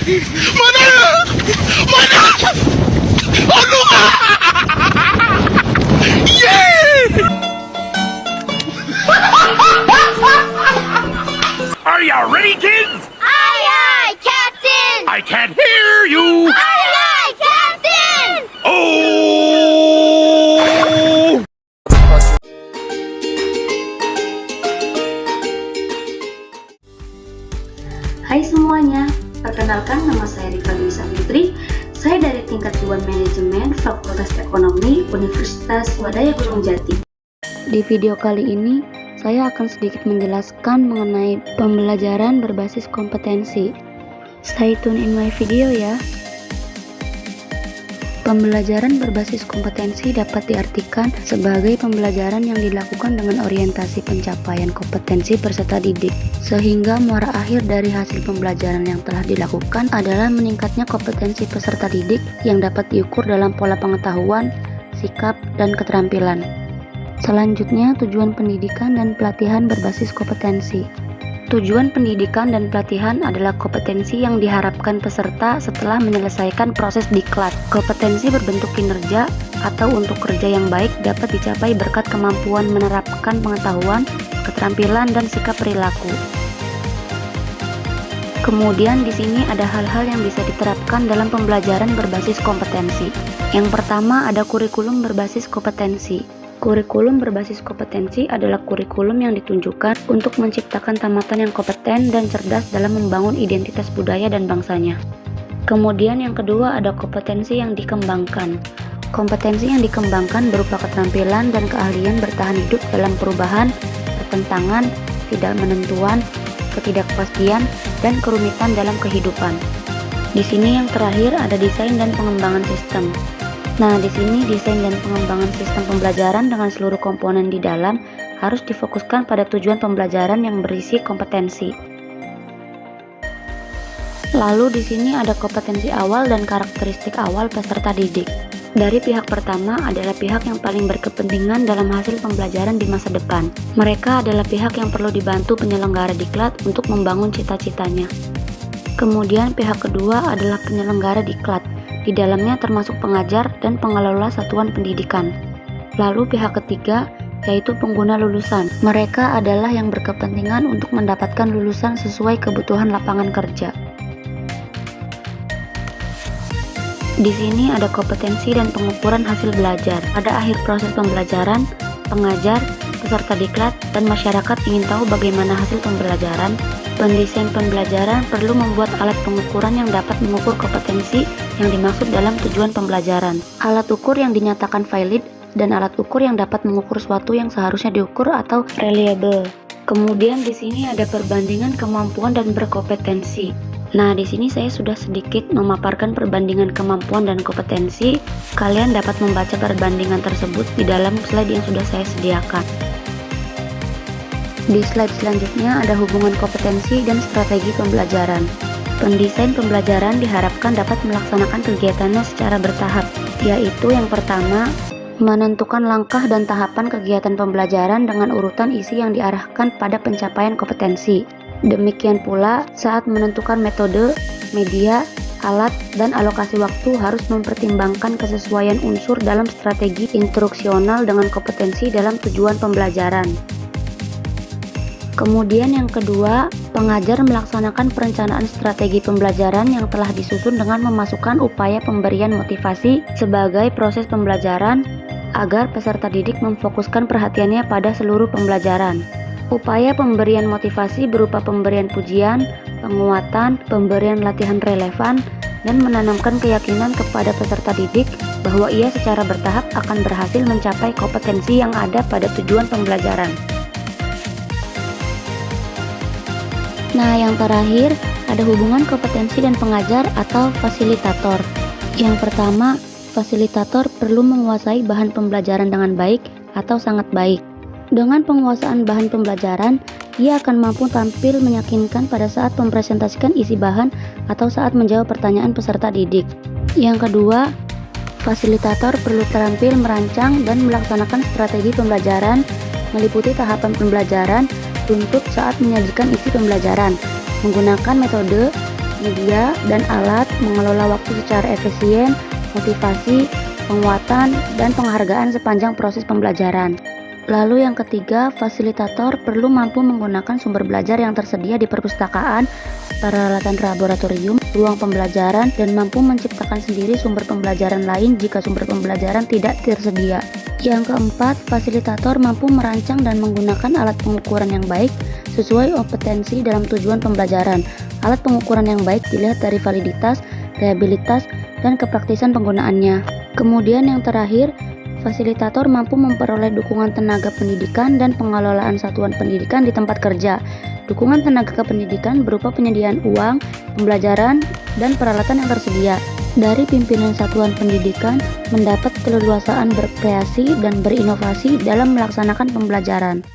Mana? Mana? Aduh! Yeah! Are you ready, kids? Aye, aye, Captain! I can't hear you. Aye, aye, Captain! Oh! Hai semuanya, perkenalkan nama saya Rika Dwi Savitri. Saya dari tingkat 2 Manajemen Fakultas Ekonomi Universitas Wadaya Gunung Jati. Di video kali ini, saya akan sedikit menjelaskan mengenai pembelajaran berbasis kompetensi. Stay tune in my video ya. Pembelajaran berbasis kompetensi dapat diartikan sebagai pembelajaran yang dilakukan dengan orientasi pencapaian kompetensi peserta didik, sehingga muara akhir dari hasil pembelajaran yang telah dilakukan adalah meningkatnya kompetensi peserta didik yang dapat diukur dalam pola pengetahuan, sikap, dan keterampilan. Selanjutnya, tujuan pendidikan dan pelatihan berbasis kompetensi. Tujuan pendidikan dan pelatihan adalah kompetensi yang diharapkan peserta setelah menyelesaikan proses diklat. Kompetensi berbentuk kinerja atau untuk kerja yang baik dapat dicapai berkat kemampuan menerapkan pengetahuan, keterampilan, dan sikap perilaku. Kemudian di sini ada hal-hal yang bisa diterapkan dalam pembelajaran berbasis kompetensi. Yang pertama ada kurikulum berbasis kompetensi. Kurikulum berbasis kompetensi adalah kurikulum yang ditunjukkan untuk menciptakan tamatan yang kompeten dan cerdas dalam membangun identitas budaya dan bangsanya. Kemudian yang kedua ada kompetensi yang dikembangkan. Kompetensi yang dikembangkan berupa keterampilan dan keahlian bertahan hidup dalam perubahan, pertentangan, tidak menentuan, ketidakpastian, dan kerumitan dalam kehidupan. Di sini yang terakhir ada desain dan pengembangan sistem. Nah, di sini desain dan pengembangan sistem pembelajaran dengan seluruh komponen di dalam harus difokuskan pada tujuan pembelajaran yang berisi kompetensi. Lalu di sini ada kompetensi awal dan karakteristik awal peserta didik. Dari pihak pertama adalah pihak yang paling berkepentingan dalam hasil pembelajaran di masa depan. Mereka adalah pihak yang perlu dibantu penyelenggara diklat untuk membangun cita-citanya. Kemudian pihak kedua adalah penyelenggara diklat. Di dalamnya termasuk pengajar dan pengelola satuan pendidikan. Lalu pihak ketiga yaitu pengguna lulusan. Mereka adalah yang berkepentingan untuk mendapatkan lulusan sesuai kebutuhan lapangan kerja. Di sini ada kompetensi dan pengukuran hasil belajar. Pada akhir proses pembelajaran, pengajar, peserta diklat, dan masyarakat ingin tahu bagaimana hasil pembelajaran. Pendesain pembelajaran perlu membuat alat pengukuran yang dapat mengukur kompetensi yang dimaksud dalam tujuan pembelajaran. Alat ukur yang dinyatakan valid dan alat ukur yang dapat mengukur sesuatu yang seharusnya diukur atau reliable. Kemudian di sini ada perbandingan kemampuan dan berkompetensi. Nah, di sini saya sudah sedikit memaparkan perbandingan kemampuan dan kompetensi. Kalian dapat membaca perbandingan tersebut di dalam slide yang sudah saya sediakan. Di slide selanjutnya ada hubungan kompetensi dan strategi pembelajaran. Pendesain pembelajaran diharapkan dapat melaksanakan kegiatannya secara bertahap, yaitu yang pertama, menentukan langkah dan tahapan kegiatan pembelajaran dengan urutan isi yang diarahkan pada pencapaian kompetensi. Demikian pula, saat menentukan metode, media, alat, dan alokasi waktu harus mempertimbangkan kesesuaian unsur dalam strategi instruksional dengan kompetensi dalam tujuan pembelajaran. Kemudian yang kedua, pengajar melaksanakan perencanaan strategi pembelajaran yang telah disusun dengan memasukkan upaya pemberian motivasi sebagai proses pembelajaran agar peserta didik memfokuskan perhatiannya pada seluruh pembelajaran. Upaya pemberian motivasi berupa pemberian pujian, penguatan, pemberian latihan relevan, dan menanamkan keyakinan kepada peserta didik bahwa ia secara bertahap akan berhasil mencapai kompetensi yang ada pada tujuan pembelajaran. Nah, yang terakhir ada hubungan kompetensi dan pengajar atau fasilitator. Yang pertama, fasilitator perlu menguasai bahan pembelajaran dengan baik atau sangat baik. Dengan penguasaan bahan pembelajaran, ia akan mampu tampil meyakinkan pada saat mempresentasikan isi bahan atau saat menjawab pertanyaan peserta didik. Yang kedua, fasilitator perlu terampil merancang dan melaksanakan strategi pembelajaran, meliputi tahapan pembelajaran, untuk saat menyajikan isi pembelajaran, menggunakan metode, media dan alat, mengelola waktu secara efisien, motivasi, penguatan, dan penghargaan sepanjang proses pembelajaran. Lalu yang ketiga, fasilitator perlu mampu menggunakan sumber belajar yang tersedia di perpustakaan, peralatan laboratorium, ruang pembelajaran, dan mampu menciptakan sendiri sumber pembelajaran lain jika sumber pembelajaran tidak tersedia. Yang keempat, fasilitator mampu merancang dan menggunakan alat pengukuran yang baik sesuai kompetensi dalam tujuan pembelajaran. Alat pengukuran yang baik dilihat dari validitas, reliabilitas, dan kepraktisan penggunaannya. Kemudian yang terakhir, fasilitator mampu memperoleh dukungan tenaga pendidikan dan pengelolaan satuan pendidikan di tempat kerja. Dukungan tenaga kependidikan berupa penyediaan uang, pembelajaran, dan peralatan yang tersedia. Dari pimpinan satuan pendidikan mendapat keleluasaan berkreasi dan berinovasi dalam melaksanakan pembelajaran.